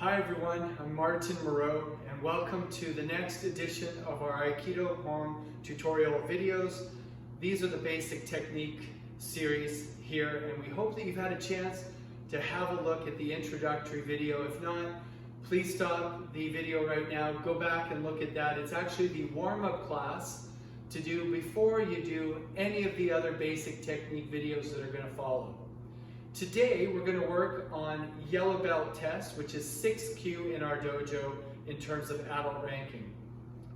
Hi everyone, I'm Martin Moreau and welcome to the next edition of our Aikido home tutorial videos. These are the basic technique series here, and we hope that you've had a chance to have a look at the introductory video. If not, please stop the video right now, go back and look at that. It's actually the warm-up class to do before you do any of the other basic technique videos that are going to follow. Today we're going to work on yellow belt test, which is 6Q in our dojo in terms of adult ranking.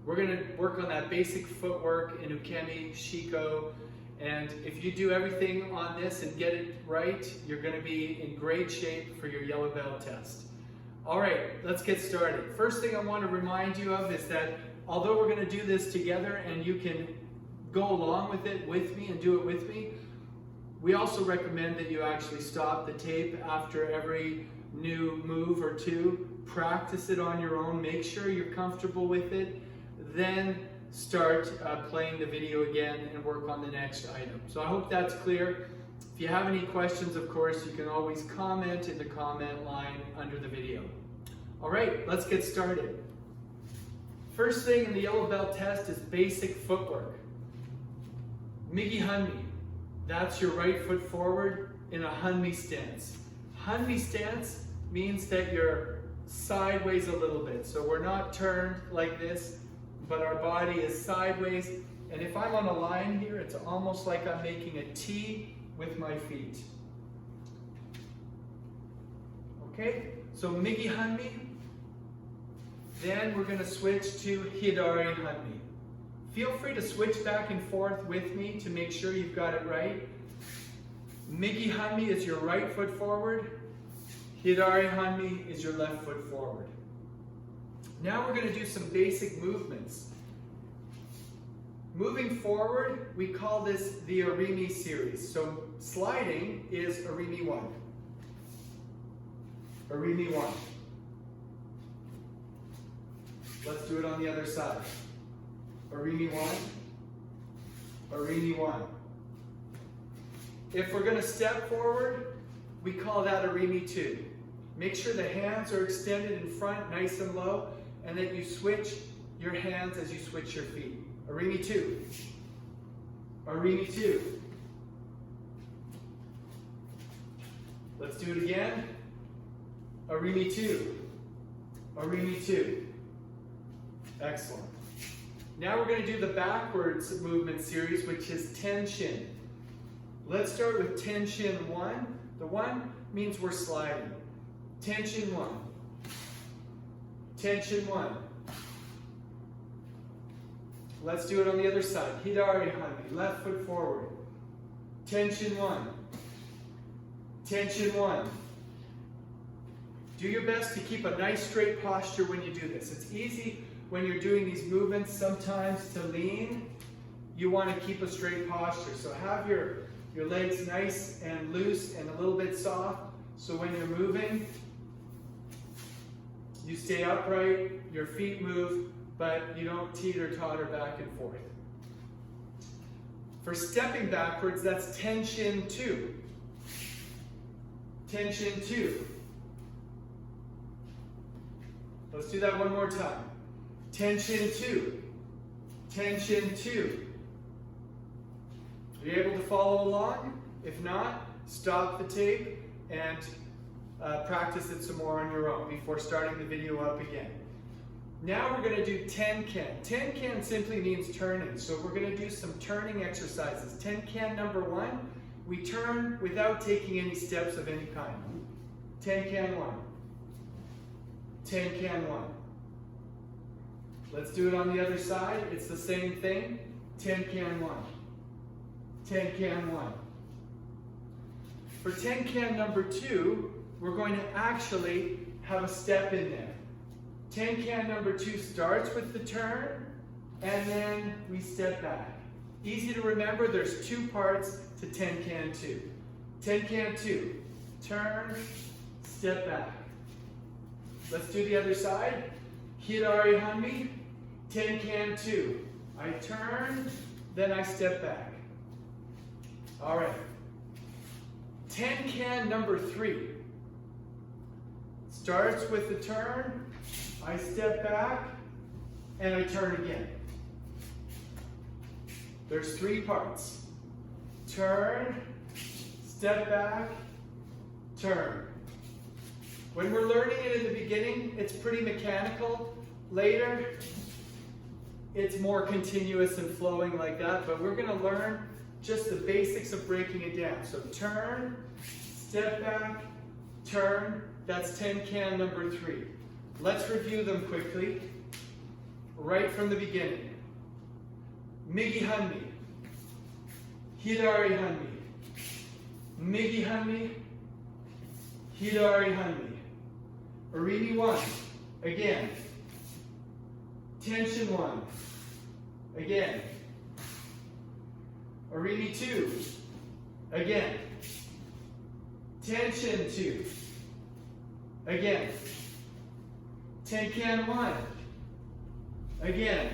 We're going to work on that basic footwork in ukemi, shiko, and if you do everything on this and get it right, you're going to be in great shape for your yellow belt test. Alright, let's get started. First thing I want to remind you of is that although we're going to do this together and you can go along with it with me and do it with me, we also recommend that you actually stop the tape after every new move or two. Practice it on your own, make sure you're comfortable with it, then start playing the video again and work on the next item. So I hope that's clear. If you have any questions, of course, you can always comment in the comment line under the video. All right, let's get started. First thing in the yellow belt test is basic footwork. Migi Hanmi. That's your right foot forward in a Hanmi stance. Hanmi stance means that you're sideways a little bit. So we're not turned like this, but our body is sideways. And if I'm on a line here, it's almost like I'm making a T with my feet. Okay, so Migi Hanmi. Then we're going to switch to Hidari Hanmi. Feel free to switch back and forth with me to make sure you've got it right. Migi Hanmi is your right foot forward. Hidari Hanmi is your left foot forward. Now we're going to do some basic movements. Moving forward, we call this the Arimi series. So sliding is Arimi 1. Arimi 1. Let's do it on the other side. Arimi 1, Arimi 1. If we're going to step forward, we call that Arimi 2. Make sure the hands are extended in front, nice and low, and that you switch your hands as you switch your feet. Arimi 2, Arimi 2. Let's do it again. Arimi 2, Arimi 2. Excellent. Now we're going to do the backwards movement series, which is Tenshin. Let's start with Tenshin 1. The 1 means we're sliding. Tenshin 1. Tenshin 1. Let's do it on the other side. Hidari Hanmi, left foot forward. Tenshin 1. Tenshin 1. Do your best to keep a nice straight posture when you do this. It's easy when you're doing these movements sometimes to lean. You want to keep a straight posture. So have your legs nice and loose and a little bit soft. So when you're moving, you stay upright, your feet move, but you don't teeter-totter back and forth. For stepping backwards, that's Tenshin 2. Tenshin 2. Let's do that one more time. Tenshin 2. Tenshin 2. Are you able to follow along? If not, stop the tape and practice it some more on your own before starting the video up again. Now we're going to do Tenkan. Tenkan simply means turning, so we're going to do some turning exercises. Tenkan number 1, we turn without taking any steps of any kind. Tenkan 1. Tenkan 1. Let's do it on the other side. It's the same thing. Tenkan 1. Tenkan 1. For Tenkan number 2, we're going to actually have a step in there. Tenkan number 2 starts with the turn, and then we step back. Easy to remember, there's 2 parts to Tenkan 2. Tenkan 2, turn, step back. Let's do the other side. Hidari Hanmi, Tenkan 2. I turn, then I step back. All right. Tenkan number 3. Let's Starts with the turn, I step back, and I turn again. There's 3 parts. Turn, step back, turn. When we're learning it in the beginning, it's pretty mechanical. Later, it's more continuous and flowing like that, but we're gonna learn just the basics of breaking it down. So turn, step back, turn, that's ten-can number 3. Let's review them quickly, right from the beginning. Migi Hanmi, Hidari Hanmi, Migi Hanmi, Hidari Hanmi. Arini 1, again. Tension 1, again. Arini 2, again. Tension 2, again. Tenkan 1, again.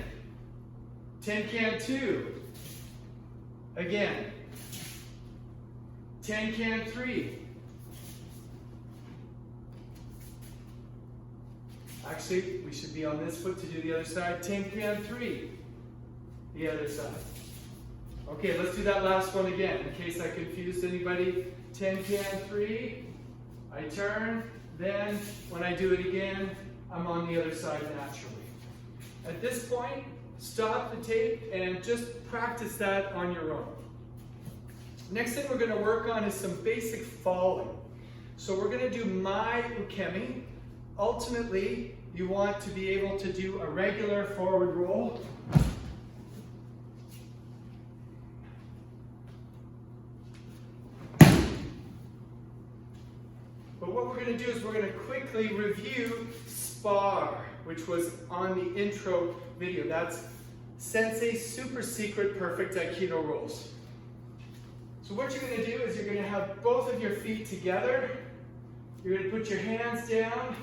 Tenkan 2, again. Tenkan 3. Actually, we should be on this foot to do the other side. Tenkan 3, the other side. Okay, let's do that last one again, in case I confused anybody. Tenkan 3, I turn, then when I do it again, I'm on the other side naturally. At this point, stop the tape and just practice that on your own. Next thing we're going to work on is some basic falling. So we're going to do Mai Ukemi. Ultimately, you want to be able to do a regular forward roll. But what we're going to do is we're going to quickly review Spar, which was on the intro video. That's Sensei's super secret perfect Aikido rolls. So what you're going to do is you're going to have both of your feet together. You're going to put your hands down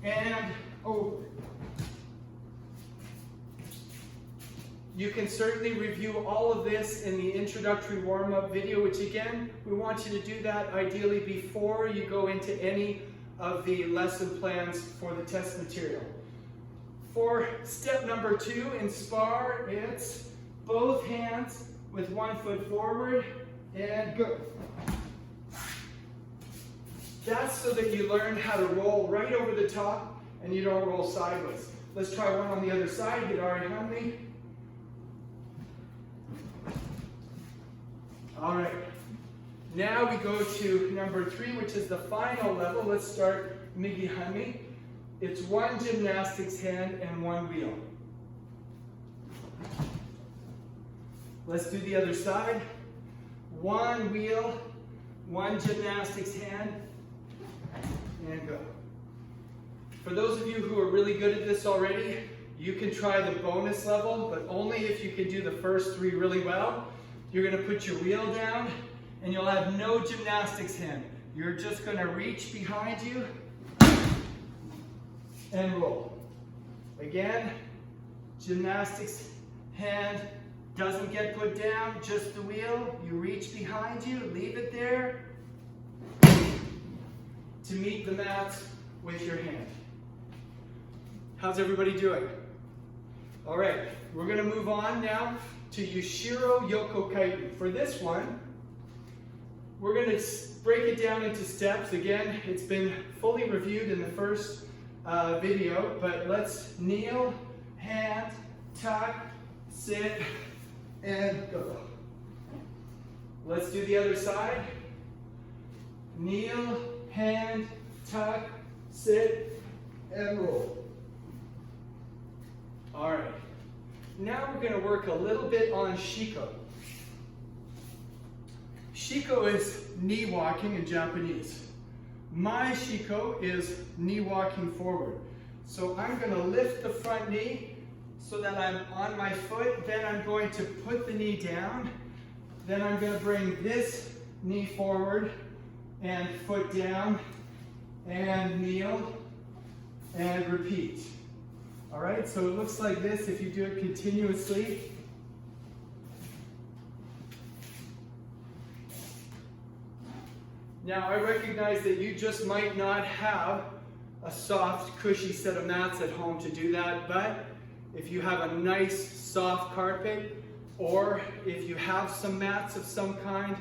and over. You can certainly review all of this in the introductory warm-up video, which again, we want you to do that ideally before you go into any of the lesson plans for the test material. For step number 2 in Spar, it's both hands with one foot forward and go. That's so that you learn how to roll right over the top and you don't roll sideways. Let's try one on the other side. Hidari Hanmi. All right. Now we go to number 3, which is the final level. Let's start Migi Hanmi. It's one gymnastics hand and one wheel. Let's do the other side. One wheel, one gymnastics hand, and go. For those of you who are really good at this already, you can try the bonus level, but only if you can do the first 3 really well. You're going to put your wheel down, and you'll have no gymnastics hand. You're just going to reach behind you and roll. Again, gymnastics hand doesn't get put down, just the wheel. You reach behind you, leave it there to meet the mat with your hand. How's everybody doing? All right, we're going to move on now to Yushiro Yoko Kaiten. For this one, we're going to break it down into steps. Again, it's been fully reviewed in the first video, but let's kneel, hand, tuck, sit, and go. Let's do the other side. Kneel, hand, tuck, sit, and roll. All right. Now we're going to work a little bit on Shiko. Shiko is knee walking in Japanese. My Shiko is knee walking forward. So I'm going to lift the front knee so that I'm on my foot. Then I'm going to put the knee down. Then I'm going to bring this knee forward and foot down and kneel and repeat. All right, so it looks like this if you do it continuously. Now I recognize that you just might not have a soft, cushy set of mats at home to do that, but if you have a nice, soft carpet, or if you have some mats of some kind,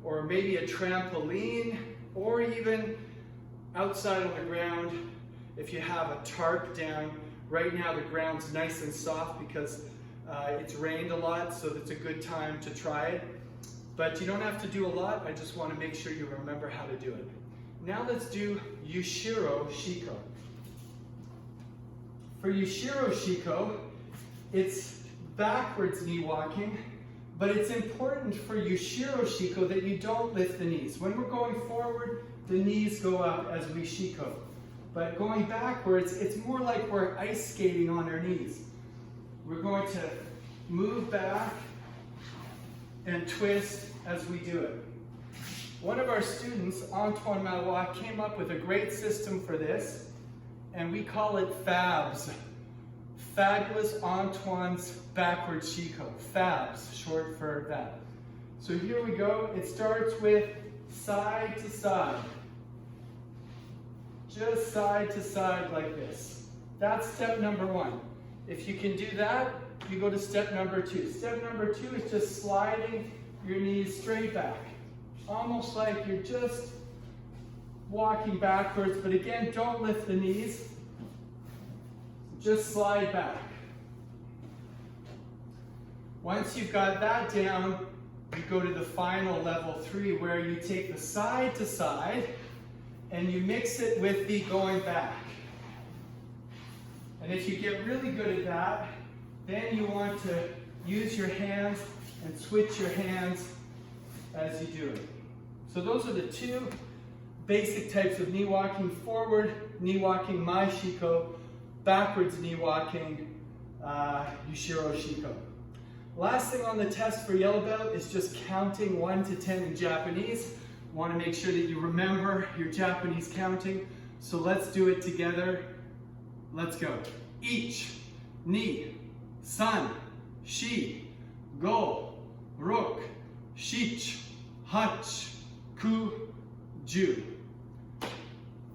or maybe a trampoline, or even outside on the ground, if you have a tarp down. Right now the ground's nice and soft because it's rained a lot, so it's a good time to try it. But you don't have to do a lot, I just want to make sure you remember how to do it. Now let's do Yushiro Shiko. For Yushiro Shiko, it's backwards knee walking, but it's important for Yushiro Shiko that you don't lift the knees. When we're going forward, the knees go up as we Shiko. But going backwards, it's more like we're ice skating on our knees. We're going to move back and twist as we do it. One of our students, Antoine Malois, came up with a great system for this, and we call it FABS. Fabulous Antoine's Backward Shiko. FABS, short for that. So here we go. It starts with side to side. Just side to side like this. That's step number one. If you can do that, you go to step number two. Step number two is just sliding your knees straight back. Almost like you're just walking backwards, but again, don't lift the knees. Just slide back. Once you've got that down, you go to the final level 3 where you take the side to side and you mix it with the going back. And if you get really good at that, then you want to use your hands and switch your hands as you do it. So those are the two basic types of knee walking: forward knee walking, Mai Shiko; backwards knee walking, Yushiro Shiko. Last thing on the test for yellow belt is just counting 1 to 10 in Japanese. Want to make sure that you remember your Japanese counting. So let's do it together. Let's go. Ich, ni, san, shi, go, rok, shich, hach, ku, ju.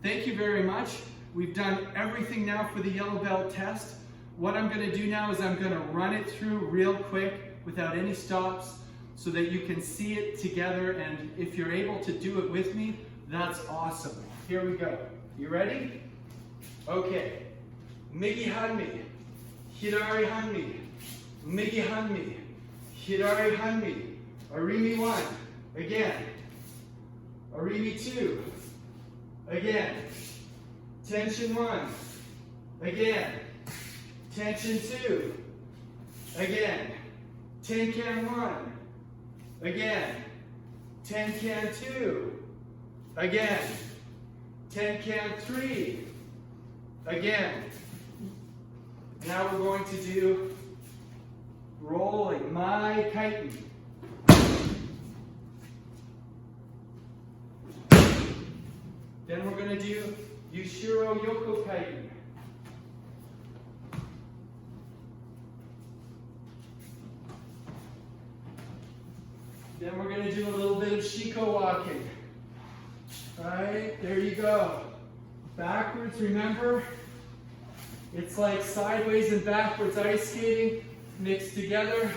Thank you very much. We've done everything now for the yellow belt test. What I'm going to do now is I'm going to run it through real quick without any stops so that you can see it together, and if you're able to do it with me, that's awesome. Here we go. You ready? Okay. Migi hanmi, hirari hanmi, migi hanmi, hirari hanmi, arimi 1, again, arimi 2, again, tension 1, again, tension 2, again, tenkan 1, again, tenkan 2, again, tenkan 3, again. Now we're going to do rolling, Mai Kaiten. Then we're going to do Yushiro Yoko Kaiten. Then we're going to do a little bit of Shiko walking. Right, there you go. Backwards, remember? It's like sideways and backwards ice skating mixed together.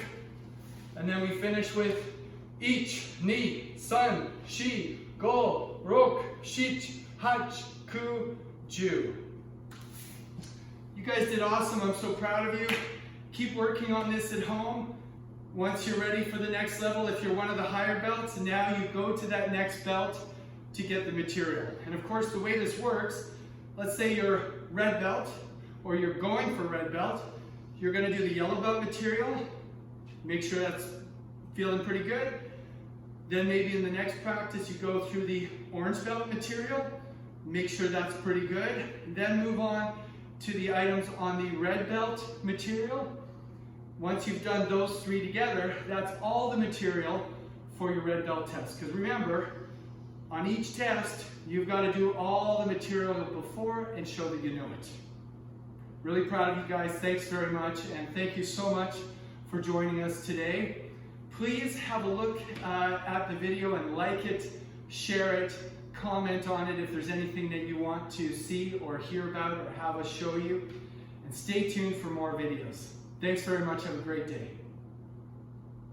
And then we finish with ich, ni, san, shi, go, rok, shich, hach, ku, ju. You guys did awesome. I'm so proud of you. Keep working on this at home. Once you're ready for the next level, if you're one of the higher belts, now you go to that next belt to get the material. And of course, the way this works, let's say you're red belt, or you're going for red belt, you're going to do the yellow belt material, make sure that's feeling pretty good. Then maybe in the next practice you go through the orange belt material, make sure that's pretty good. Then move on to the items on the red belt material. Once you've done those 3 together, that's all the material for your red belt test. Because remember, on each test, you've got to do all the material before and show that you know it. Really proud of you guys. Thanks very much, and thank you so much for joining us today. Please have a look at the video and like it, share it, comment on it if there's anything that you want to see or hear about or have us show you. And stay tuned for more videos. Thanks very much. Have a great day.